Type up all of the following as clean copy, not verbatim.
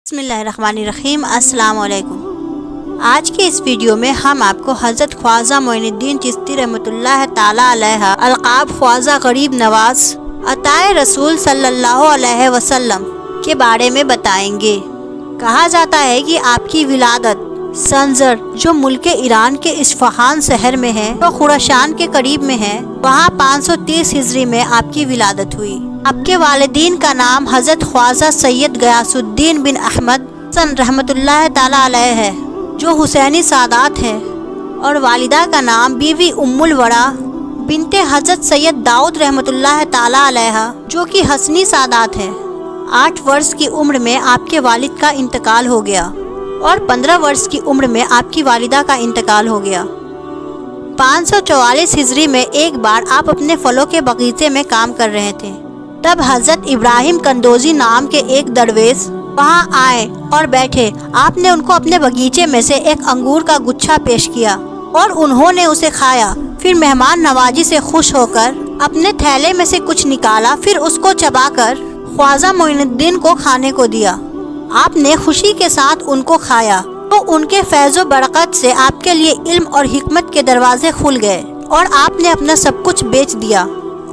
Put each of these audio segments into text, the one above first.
بسم اللہ الرحمن الرحیم۔ السلام علیکم۔ آج کے اس ویڈیو میں ہم آپ کو حضرت خواجہ معین الدین چشتی رحمۃ اللہ تعالی علیہ القاب خواجہ غریب نواز عطائے رسول صلی اللہ علیہ وسلم کے بارے میں بتائیں گے۔ کہا جاتا ہے کہ آپ کی ولادت سنجر جو ملک ایران کے اصفہان شہر میں ہے تو خراسان کے قریب میں ہے، وہاں 530 ہجری میں آپ کی ولادت ہوئی۔ آپ کے والدین کا نام حضرت خواجہ سید غیاث الدین بن احمد حسن رحمۃ اللہ تعالی علیہ ہے جو حسینی سادات ہے، اور والدہ کا نام بیوی ام الورا بنت حضرت سید داؤد رحمۃ اللہ تعالی علیہ جو کہ حسنی سادات ہے۔ 8 برس کی عمر میں آپ کے والد کا انتقال ہو گیا اور 15 برس کی عمر میں آپ کی والدہ کا انتقال ہو گیا۔ 544 ہجری میں ایک بار آپ اپنے پھلوں کے باغیچے میں کام کر رہے تھے، تب حضرت ابراہیم کندوزی نام کے ایک درویش وہاں آئے اور بیٹھے۔ آپ نے ان کو اپنے باغیچے میں سے ایک انگور کا گچھا پیش کیا اور انہوں نے اسے کھایا، پھر مہمان نوازی سے خوش ہو کر اپنے تھیلے میں سے کچھ نکالا، پھر اس کو چبا کر خواجہ معین الدین کو کھانے کو دیا۔ آپ نے خوشی کے ساتھ ان کو کھایا تو ان کے فیض و برکت سے آپ کے لیے علم اور حکمت کے دروازے کھل گئے، اور آپ نے اپنا سب کچھ بیچ دیا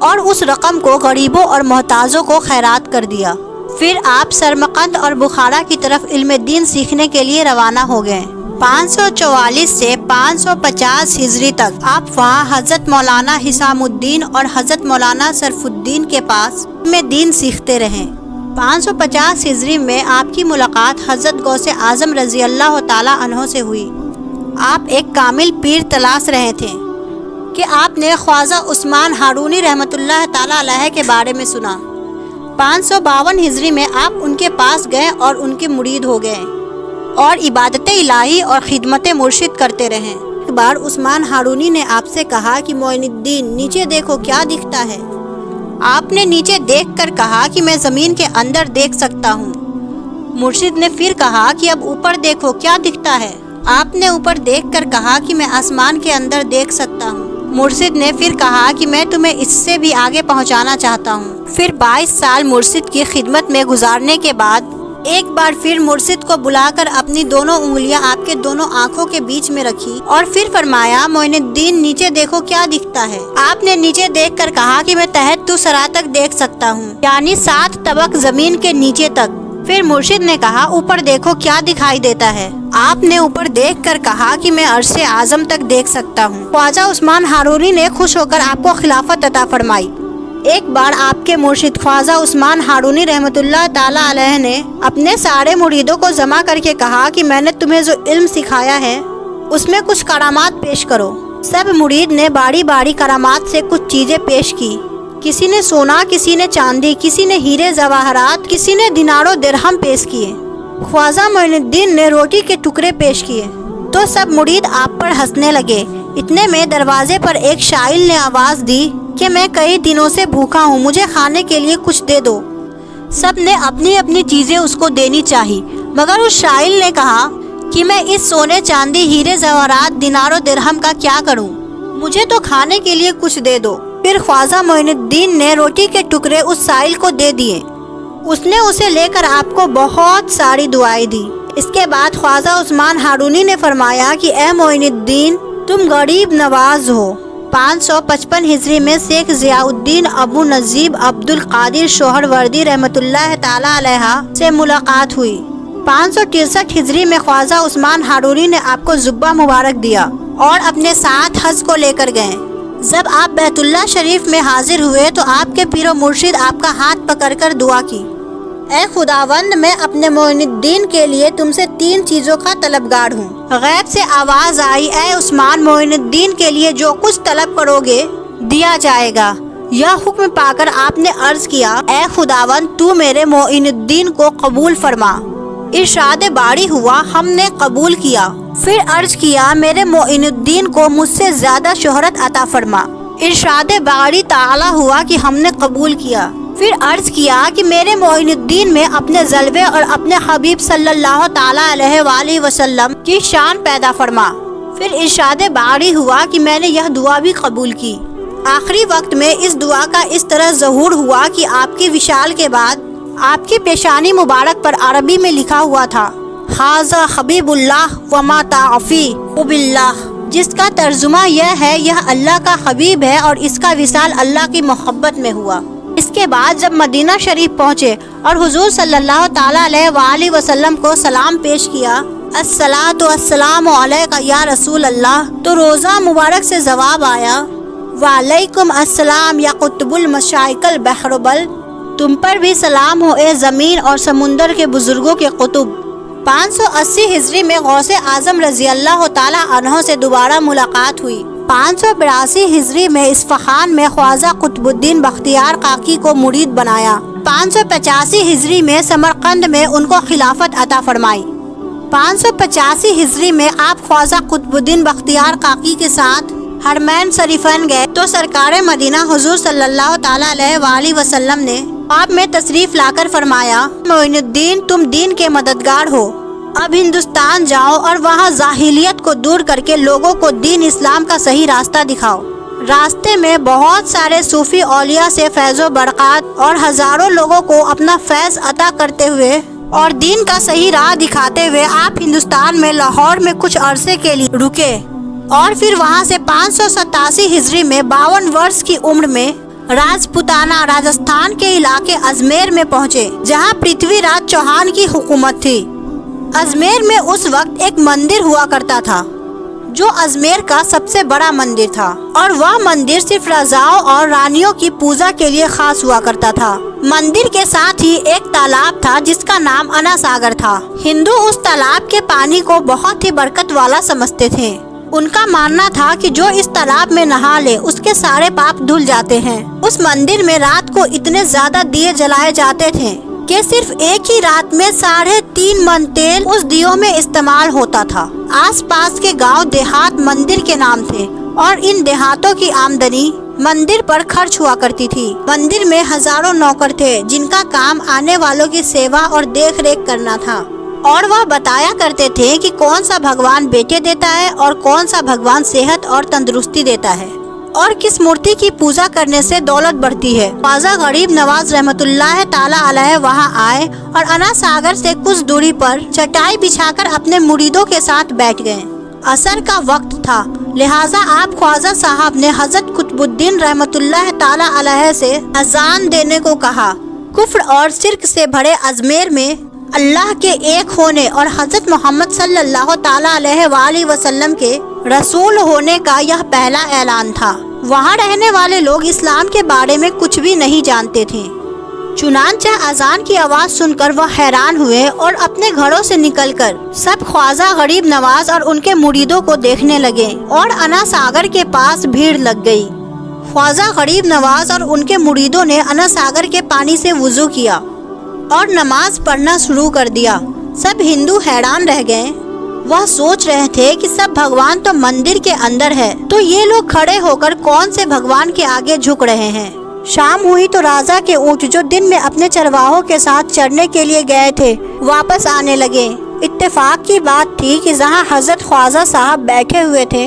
اور اس رقم کو غریبوں اور محتاجوں کو خیرات کر دیا۔ پھر آپ سرمقند اور بخارا کی طرف علم دین سیکھنے کے لیے روانہ ہو گئے۔ 544 سے 550 ہجری تک آپ وہاں حضرت مولانا حسام الدین اور حضرت مولانا شرف الدین کے پاس علم دین سیکھتے رہے۔ 550 ہجری میں آپ کی ملاقات حضرت غوث اعظم رضی اللہ تعالی عنہ سے ہوئی۔ آپ ایک کامل پیر تلاش رہے تھے کہ آپ نے خواجہ عثمان ہارونی رحمۃ اللہ تعالی علیہ کے بارے میں سنا۔ 552 ہجری میں آپ ان کے پاس گئے اور ان کے مرید ہو گئے اور عبادت الہی اور خدمت مرشد کرتے رہے۔ ایک بار عثمان ہارونی نے آپ سے کہا کہ معین الدین نیچے دیکھو کیا دکھتا ہے۔ آپ نے نیچے دیکھ کر کہا کہ میں زمین کے اندر دیکھ سکتا ہوں۔ مرشد نے پھر کہا کہ اب اوپر دیکھو کیا دکھتا ہے۔ آپ نے اوپر دیکھ کر کہا کہ میں آسمان کے اندر دیکھ سکتا ہوں۔ مرشد نے پھر کہا کہ میں تمہیں اس سے بھی آگے پہنچانا چاہتا ہوں۔ پھر 22 سال مرشد کی خدمت میں گزارنے کے بعد ایک بار پھر مرشد کو بلا کر اپنی دونوں انگلیاں آپ کے دونوں آنکھوں کے بیچ میں رکھی اور پھر فرمایا معین الدین نیچے دیکھو کیا دکھتا ہے۔ آپ نے نیچے دیکھ کر کہا کہ میں تحت تو سرا تک دیکھ سکتا ہوں، یعنی 7 طبق زمین کے نیچے تک۔ پھر مرشد نے کہا اوپر دیکھو کیا دکھائی دیتا ہے۔ آپ نے اوپر دیکھ کر کہا کہ میں عرش اعظم تک دیکھ سکتا ہوں۔ خواجہ عثمان ہارونی نے خوش ہو کر آپ کو خلافت عطا فرمائی۔ ایک بار آپ کے مرشد خواجہ عثمان ہارونی رحمۃ اللہ تعالی علیہ نے اپنے سارے مریدوں کو جمع کر کے کہا کہ میں نے تمہیں جو علم سکھایا ہے اس میں کچھ کرامات پیش کرو۔ سب مرید نے باری باری کرامات سے کچھ چیزیں پیش کی۔ کسی نے سونا، کسی نے چاندی، کسی نے ہیرے جواہرات، کسی نے دینار و درہم پیش کیے۔ خواجہ معین الدین نے روٹی کے ٹکڑے پیش کیے تو سب مرید آپ پر ہنسنے لگے۔ اتنے میں دروازے پر ایک شائل نے آواز دی کہ میں کئی دنوں سے بھوکا ہوں، مجھے کھانے کے لیے کچھ دے دو۔ سب نے اپنی اپنی چیزیں اس کو دینی چاہی، مگر اس شائل نے کہا کہ میں اس سونے چاندی ہیرے جواہرات دینار و درہم کا کیا کروں، مجھے تو کھانے کے لیے کچھ دے دو۔ پھر خواجہ معین الدین نے روٹی کے ٹکڑے اس سائل کو دے دیے۔ اس نے اسے لے کر آپ کو بہت ساری دعائیں دی۔ اس کے بعد خواجہ عثمان ہارونی نے فرمایا کہ اے معین الدین تم غریب نواز ہو۔ 555 ہجری میں شیخ ضیاء الدین ابو نجیب عبد القادر سہروردی رحمۃ اللہ تعالی علیہ سے ملاقات ہوئی۔ 563 ہجری میں خواجہ عثمان ہارونی نے آپ کو جبہ مبارک دیا اور اپنے ساتھ حج کو لے کر گئے۔ جب آپ بیت اللہ شریف میں حاضر ہوئے تو آپ کے پیر و مرشد آپ کا ہاتھ پکڑ کر دعا کی، اے خداوند میں اپنے معین الدین کے لیے تم سے 3 چیزوں کا طلبگار ہوں۔ غیب سے آواز آئی، اے عثمان معین الدین کے لیے جو کچھ طلب کرو گے دیا جائے گا۔ یہ حکم پا کر آپ نے عرض کیا، اے خداوند تو میرے معین الدین کو قبول فرما۔ ارشاد باری ہوا، ہم نے قبول کیا۔ پھر عرض کیا، میرے معین الدین کو مجھ سے زیادہ شہرت عطا فرما۔ ارشاد باری تعالی ہوا کہ ہم نے قبول کیا۔ پھر عرض کیا کہ میرے معین الدین میں اپنے جلوے اور اپنے حبیب صلی اللہ تعالی علیہ وآلہ وسلم کی شان پیدا فرما۔ پھر ارشاد باری ہوا کہ میں نے یہ دعا بھی قبول کی۔ آخری وقت میں اس دعا کا اس طرح ظہور ہوا کہ آپ کی وصال کے بعد आपकी पेशानी मुबारक पर अरबी में लिखा हुआ था, हाज़ा हबीबुल्लाह वमा ताफ़ी उबिल्लाह, जिसका तर्जुमा यह है, यह अल्लाह का हबीब है और इसका विसाल अल्लाह की मोहब्बत में हुआ। इसके बाद जब मदीना शरीफ पहुँचे और हुजूर सल्लल्लाहु ताला अलैहि वसल्लम को सलाम पेश किया, अस्सलातु वस्सलामु अलैका या रसूल अल्लाह, तो रोज़ा मुबारक से जवाब आया, वालेकुम अस्सलाम या कुतुबुल मशाइकल बहरबल, तुम पर भी सलाम हो ए ज़मीन और समुंदर के बुजुर्गों के कुतुब। 580 हिजरी में गौसे आजम रजी अल्लाह ताला अन्हो से दोबारा मुलाकात हुई। 582 हिजरी में इस्फहान में ख्वाजा कुतुबुद्दीन बख्तियार काकी को मुरीद बनाया। 585 हिजरी में समरकंद में उनको खिलाफत अता फरमाई। 585 हिजरी में आप ख्वाजा कुतुबुद्दीन बख्तियार काकी के साथ हरमैन शरीफैन गए तो सरकार मदीना हुजूर सल्लल्लाहु ताला अलैहि वसल्लम ने आप में तशरीफ लाकर फरमाया, मोइनुद्दीन तुम दीन के मददगार हो, अब हिंदुस्तान जाओ और वहाँ जाहिलियत को दूर करके लोगों को दीन इस्लाम का सही रास्ता दिखाओ। रास्ते में बहुत सारे सूफी औलिया से फैज़ो बरक़ात और हजारों लोगों को अपना फैज़ अता करते हुए और दीन का सही राह दिखाते हुए आप हिंदुस्तान में लाहौर में कुछ अरसे के लिए रुके और फिर वहाँ से 587 हिजरी में 52 वर्ष की उम्र में राजपुताना राजस्थान के इलाके अजमेर में पहुँचे, जहाँ पृथ्वीराज चौहान की हुकूमत थी। अजमेर में उस वक्त एक मंदिर हुआ करता था जो अजमेर का सबसे बड़ा मंदिर था और वह मंदिर सिर्फ राजाओं और रानियों की पूजा के लिए खास हुआ करता था। मंदिर के साथ ही एक तालाब था जिसका नाम अना सागर था। हिंदू उस तालाब के पानी को बहुत ही बरकत वाला समझते थे। उनका मानना था कि जो इस तालाब में नहा ले उसके सारे पाप धुल जाते हैं। उस मंदिर में रात को इतने ज्यादा दिए जलाए जाते थे कि सिर्फ एक ही रात में 3.5 मन तेल उस दियों में इस्तेमाल होता था। आसपास के गांव देहात मंदिर के नाम थे और इन देहातों की आमदनी मंदिर पर खर्च हुआ करती थी। मंदिर में हजारों नौकर थे जिनका काम आने वालों की सेवा और देख रेख करना था और वह बताया करते थे कि कौन सा भगवान बेटे देता है और कौन सा भगवान सेहत और तंदुरुस्ती देता है और किस मूर्ति की पूजा करने से दौलत बढ़ती है। ख्वाजा गरीब नवाज रहमतुल्लाह ताला अलैह वहाँ आए और अना सागर से कुछ दूरी पर चटाई बिछाकर अपने मुरीदों के साथ बैठ गए। असर का वक्त था, लिहाजा आप ख्वाजा साहब ने हजरत कुतुबुद्दीन रहमतुल्लाह ताला अलैह से अजान देने को कहा। कुफ्र और शिर्क से भरे अजमेर में अल्लाह के एक होने और हजरत मोहम्मद सल्लल्लाहु ताला अलैहि वसल्लम के रसूल होने का यह पहला ऐलान था। वहाँ रहने वाले लोग इस्लाम के बारे में कुछ भी नहीं जानते थे। चुनांचे अजान की आवाज़ सुनकर वह हैरान हुए और अपने घरों से निकलकर सब ख्वाजा गरीब नवाज और उनके मुरीदों को देखने लगे और अना सागर के पास भीड़ लग गई। ख्वाजा गरीब नवाज और उनके मुरीदों ने अना सागर के पानी से वुजू किया और नमाज पढ़ना शुरू कर दिया। सब हिंदू हैरान रह गए। वह सोच रहे थे कि सब भगवान तो मंदिर के अंदर है, तो ये लोग खड़े होकर कौन से भगवान के आगे झुक रहे हैं। शाम हुई तो राजा के ऊँट जो दिन में अपने चरवाहों के साथ चरने के लिए गए थे वापस आने लगे। इत्तेफाक की बात थी कि जहाँ हजरत ख्वाजा साहब बैठे हुए थे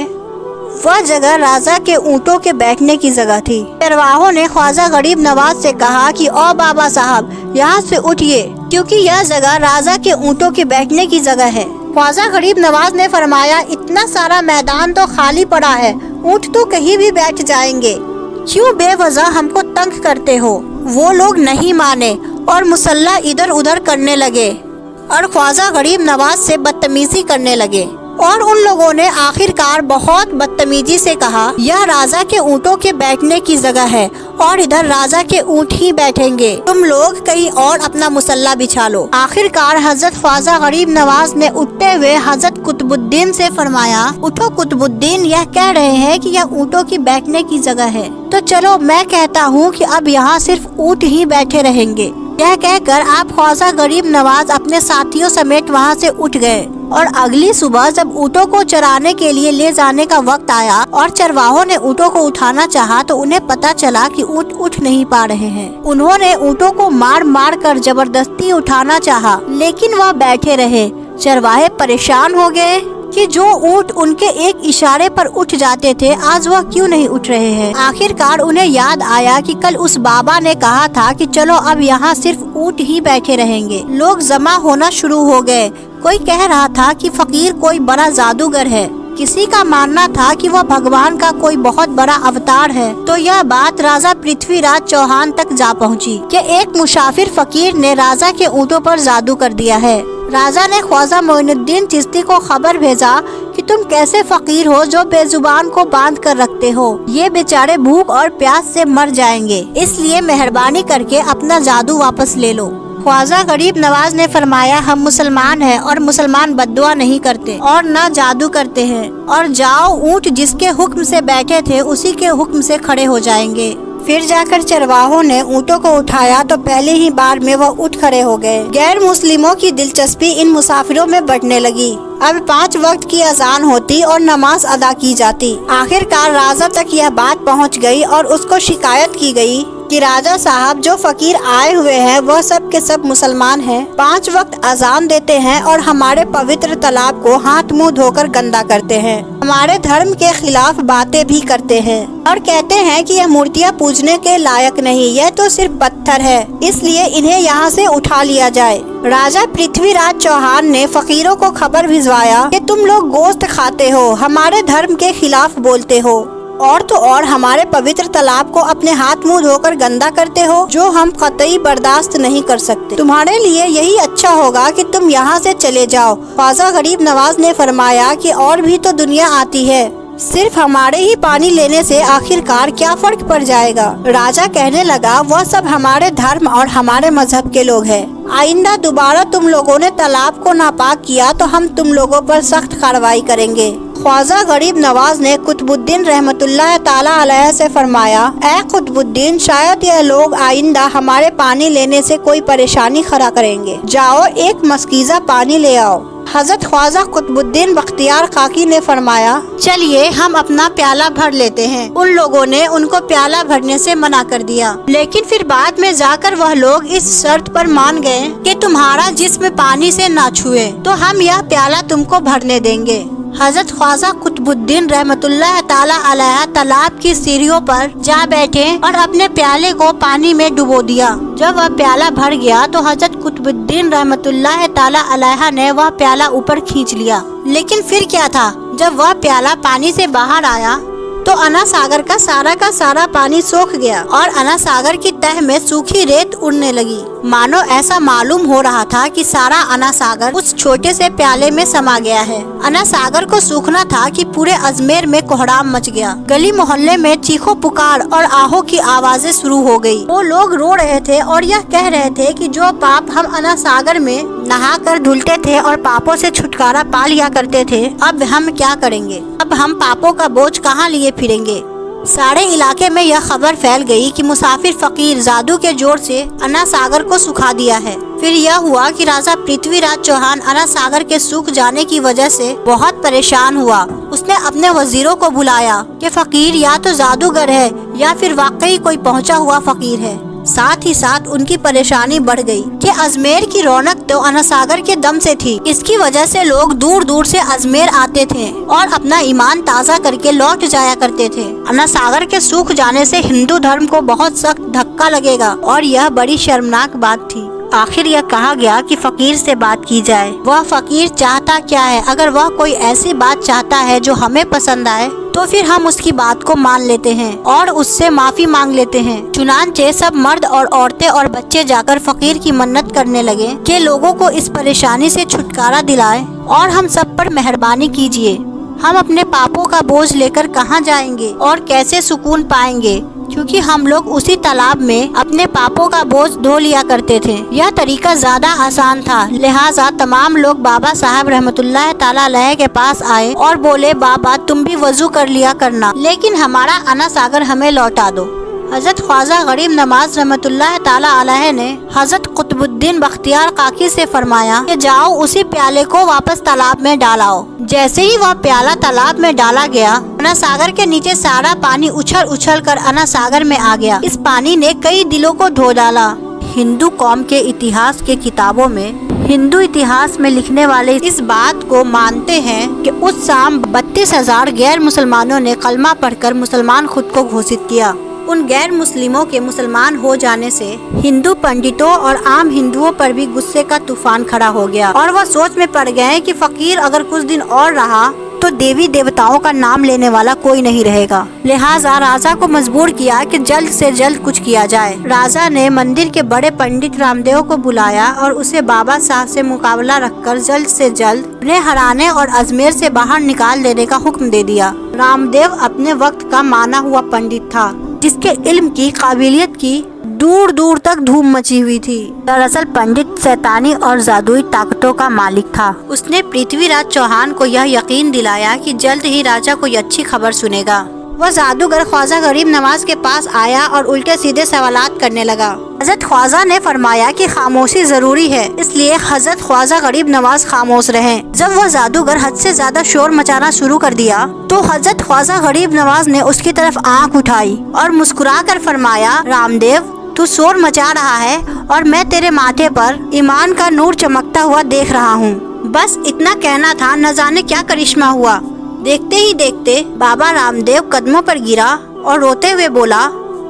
वह जगह राजा के ऊँटों के बैठने की जगह थी। चरवाहों ने ख्वाजा गरीब नवाज से कहा कि ओ बाबा साहब यहाँ से उठिए, क्योंकि यह जगह राजा के ऊँटों के बैठने की जगह है। ख्वाजा गरीब नवाज ने फरमाया, इतना सारा मैदान तो खाली पड़ा है, ऊँट तो कहीं भी बैठ जाएंगे, क्यों बेवजह हमको तंग करते हो। वो लोग नहीं माने और मुसल्ला इधर उधर करने लगे और ख्वाजा गरीब नवाज से बदतमीजी करने लगे और उन लोगों ने आखिरकार बहुत बदतमीजी से कहा, यह राजा के ऊँटों के बैठने की जगह है और इधर राजा के ऊँट ही बैठेंगे, तुम लोग कहीं और अपना मुसल्ला बिछा लो। आखिरकार हजरत ख्वाजा गरीब नवाज ने उठते हुए हजरत कुतुबुद्दीन से फरमाया, उठो कुतुबुद्दीन, यह कह रहे हैं कि यह ऊँटों की बैठने की जगह है, तो चलो मैं कहता हूँ कि अब यहाँ सिर्फ ऊँट ही बैठे रहेंगे। यह कहकर आप ख्वाजा गरीब नवाज अपने साथियों समेत वहाँ से उठ गए और अगली सुबह जब ऊँटों को चराने के लिए ले जाने का वक्त आया और चरवाहों ने ऊँटों को उठाना चाहा तो उन्हें पता चला कि ऊँट उठ नहीं पा रहे हैं। उन्होंने ऊँटों को मार मार कर जबरदस्ती उठाना चाहा, लेकिन वह बैठे रहे। चरवाहे परेशान हो गए कि जो ऊँट उनके एक इशारे पर उठ जाते थे आज वह क्यों नहीं उठ रहे हैं। आखिरकार उन्हें याद आया कि कल उस बाबा ने कहा था कि चलो अब यहाँ सिर्फ ऊँट ही बैठे रहेंगे। लोग जमा होना शुरू हो गए। कोई कह रहा था कि फकीर कोई बड़ा जादूगर है, किसी का मानना था कि वह भगवान का कोई बहुत बड़ा अवतार है। तो यह बात राजा पृथ्वीराज चौहान तक जा पहुंची कि एक मुसाफिर फकीर ने राजा के ऊँटों पर जादू कर दिया है। राजा ने ख्वाजा मोइनुद्दीन चिश्ती को खबर भेजा कि तुम कैसे फकीर हो जो बेजुबान को बांध कर रखते हो, ये बेचारे भूख और प्यास से मर जाएंगे, इसलिए मेहरबानी करके अपना जादू वापस ले लो। ख्वाजा गरीब नवाज ने फरमाया, हम मुसलमान हैं और मुसलमान बद्दुआ नहीं करते और न जादू करते हैं, और जाओ ऊँट जिसके हुक्म से बैठे थे उसी के हुक्म से खड़े हो जाएंगे। फिर जाकर चरवाहों ने ऊँटों को उठाया तो पहली ही बार में वह उठ खड़े हो गए। गैर मुस्लिमों की दिलचस्पी इन मुसाफिरों में बढ़ने लगी। अब 5 वक्त की अजान होती और नमाज अदा की जाती। आखिरकार राजा तक यह बात पहुंच गई और उसको शिकायत की गई कि राजा साहब जो फकीर आए हुए हैं वह सब के सब मुसलमान हैं, 5 वक्त अजान देते हैं और हमारे पवित्र तालाब को हाथ मुंह धोकर गंदा करते हैं, हमारे धर्म के खिलाफ बातें भी करते हैं और कहते हैं कि यह मूर्तियाँ पूजने के लायक नहीं, यह तो सिर्फ पत्थर है, इसलिए इन्हें यहाँ से उठा लिया जाए। राजा पृथ्वीराज चौहान ने फकीरों को खबर भिजवाया कि तुम लोग गोश्त खाते हो, हमारे धर्म के खिलाफ बोलते हो और तो और हमारे पवित्र तालाब को अपने हाथ मुंह धोकर गंदा करते हो, जो हम कतई बर्दाश्त नहीं कर सकते। तुम्हारे लिए यही अच्छा होगा कि तुम यहाँ से चले जाओ। ख्वाजा गरीब नवाज ने फरमाया कि और भी तो दुनिया आती है, सिर्फ हमारे ही पानी लेने से आखिरकार क्या फर्क पड़ जाएगा। राजा कहने लगा, वह सब हमारे धर्म और हमारे मजहब के लोग हैं। आइंदा दोबारा तुम लोगों ने तालाब को नापाक किया तो हम तुम लोगों पर सख्त कार्रवाई करेंगे। ख्वाजा गरीब नवाज ने कुतुबुद्दीन रहमतुल्लाह ताला अलैह से फरमाया, ऐ कुतुबुद्दीन, शायद यह लोग आइंदा हमारे पानी लेने से कोई परेशानी खड़ा करेंगे। जाओ एक मस्कीज़ा पानी ले आओ। हजरत ख्वाजा कुतुबुद्दीन बख्तियार खाकी ने फरमाया, चलिए हम अपना प्याला भर लेते हैं। उन लोगों ने उनको प्याला भरने से मना कर दिया, लेकिन फिर बाद में जाकर वह लोग इस शर्त पर मान गए कि तुम्हारा जिस्म पानी से ना छुए तो हम यह प्याला तुमको भरने देंगे। हजरत ख्वाजा कुतुबुद्दीन रहमतुल्लाह ताला अलैह तालाब की सीढ़ियों पर जा बैठे और अपने प्याले को पानी में डुबो दिया। जब वह प्याला भर गया तो हजरत कुतुबुद्दीन रहमतुल्लाह ताला अलैह ने वह प्याला ऊपर खींच लिया। लेकिन फिर क्या था, जब वह प्याला पानी से बाहर आया तो अना सागर का सारा पानी सूख गया और अना सागर की तह में सूखी रेत उड़ने लगी। मानो ऐसा मालूम हो रहा था कि सारा अना सागर उस छोटे से प्याले में समा गया है। अना सागर को सूखना था कि पूरे अजमेर में कोहराम मच गया। गली मोहल्ले में चीखों पुकार और आहों की आवाजें शुरू हो गई। वो लोग रो रहे थे और यह कह रहे थे कि जो पाप हम अना सागर में नहा कर धुलते थे और पापों से छुटकारा पा लिया करते थे, अब हम क्या करेंगे? अब हम पापों का बोझ कहाँ लिए फिरेंगे? सारे इलाके में यह खबर फैल गई कि मुसाफिर फकीर जादू के जोर से अना सागर को सुखा दिया है। फिर यह हुआ कि राजा पृथ्वीराज चौहान अना सागर के सूख जाने की वजह से बहुत परेशान हुआ। उसने अपने वजीरों को बुलाया कि फकीर या तो जादूगर है या फिर वाकई कोई पहुंचा हुआ फकीर है। साथ ही साथ उनकी परेशानी बढ़ गई कि अजमेर की रौनक तो अना सागर के दम से थी। इसकी वजह से लोग दूर दूर से अजमेर आते थे और अपना ईमान ताज़ा करके लौट जाया करते थे। अना सागर के सूख जाने से हिंदू धर्म को बहुत सख्त धक्का लगेगा और यह बड़ी शर्मनाक बात थी। आखिर यह कहा गया कि फकीर से बात की जाए। वह फकीर चाहता क्या है? अगर वह कोई ऐसी बात चाहता है जो हमें पसंद आए तो फिर हम उसकी बात को मान लेते हैं और उससे माफी मांग लेते हैं। चुनांचे सब मर्द और औरतें और बच्चे जाकर फकीर की मन्नत करने लगे कि लोगों को इस परेशानी से छुटकारा दिलाए और हम सब पर मेहरबानी कीजिए। हम अपने पापों का बोझ लेकर कहाँ जाएंगे और कैसे सुकून पाएंगे, क्योंकि हम लोग उसी तालाब में अपने पापों का बोझ धो लिया करते थे। यह तरीका ज्यादा आसान था, लिहाजा तमाम लोग बाबा साहब रहमतुल्लाह ताला अलैह के पास आए और बोले, बाबा तुम भी वजू कर लिया करना, लेकिन हमारा अना सागर हमें लौटा दो। हजरत ख्वाजा गरीब नवाज रहमतुल्लाह ताला अलैह ने हजरत कुतुबुद्दीन बख्तियार काकी से फरमाया कि जाओ उसी प्याले को वापस तालाब में डालाओ। जैसे ही वह प्याला तालाब में डाला गया, अना सागर के नीचे सारा पानी उछल उछल कर अना सागर में आ गया। इस पानी ने कई दिलों को धो डाला। हिंदू कौम के इतिहास के किताबों में हिंदू इतिहास में लिखने वाले इस बात को मानते हैं कि उस शाम 32,000 गैर मुसलमानों ने कलमा पढ़कर मुसलमान खुद को घोषित किया। उन गैर मुस्लिमों के मुसलमान हो जाने से हिंदू पंडितों और आम हिंदुओं पर भी गुस्से का तूफान खड़ा हो गया और वह सोच में पड़ गए कि फकीर अगर कुछ दिन और रहा तो देवी देवताओं का नाम लेने वाला कोई नहीं रहेगा। लिहाजा राजा को मजबूर किया कि जल्द से जल्द कुछ किया जाए। राजा ने मंदिर के बड़े पंडित रामदेव को बुलाया और उसे बाबा साहब से मुकाबला रखकर जल्द से जल्द उन्हें हराने और अजमेर से बाहर निकाल देने का हुक्म दे दिया। रामदेव अपने वक्त का माना हुआ पंडित था, जिसके इल्म की काबिलियत की दूर दूर तक धूम मची हुई थी। दरअसल पंडित शैतानी और जादुई ताकतों का मालिक था। उसने पृथ्वीराज चौहान को यह यकीन दिलाया कि जल्द ही राजा कोई अच्छी खबर सुनेगा। वह जादूगर ख्वाजा गरीब नवाज के पास आया और उल्टे सीधे सवालात करने लगा। हजरत ख्वाजा ने फरमाया कि खामोशी जरूरी है, इसलिए हजरत ख्वाजा गरीब नवाज खामोश रहे। जब वह जादूगर हद से ज्यादा शोर मचाना शुरू कर दिया तो हजरत ख्वाजा गरीब नवाज ने उसकी तरफ आंख उठाई और मुस्कुरा कर फरमाया, रामदेव तू शोर मचा रहा है और मैं तेरे माथे पर ईमान का नूर चमकता हुआ देख रहा हूँ। बस इतना कहना था, न जाने क्या करिश्मा हुआ। देखते ही देखते बाबा रामदेव कदमों पर गिरा और रोते हुए बोला,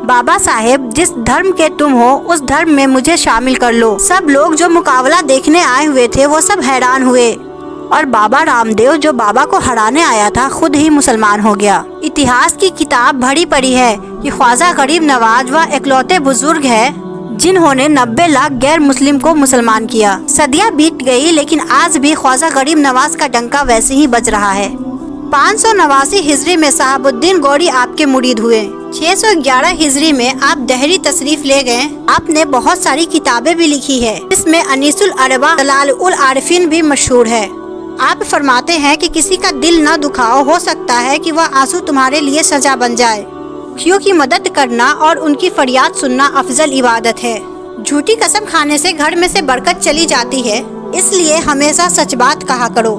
बाबा साहेब जिस धर्म के तुम हो उस धर्म में मुझे शामिल कर लो। सब लोग जो मुकाबला देखने आए हुए थे वो सब हैरान हुए और बाबा रामदेव जो बाबा को हराने आया था खुद ही मुसलमान हो गया। इतिहास की किताब भरी पड़ी है कि ख्वाजा गरीब नवाज वह इकलौते बुजुर्ग है जिन्होंने 90 लाख गैर मुस्लिम को मुसलमान किया। सदियां बीत गई लेकिन आज भी ख्वाजा गरीब नवाज का डंका वैसे ही बज रहा है। 589 हिजरी में साहबुद्दीन गौरी आपके मुरीद हुए। 611 हिजरी में आप दहरी तशरीफ ले गए। आपने बहुत सारी किताबें भी लिखी है, इसमें अनीसुल अरबा दलालुल आरिफीन भी मशहूर है। आप फरमाते हैं कि किसी का दिल न दुखाओ, हो सकता है कि वह आंसू तुम्हारे लिए सजा बन जाए। दुखियों की मदद करना और उनकी फरियाद सुनना अफजल इबादत है। झूठी कसम खाने से घर में से बरकत चली जाती है, इसलिए हमेशा सच बात कहा करो।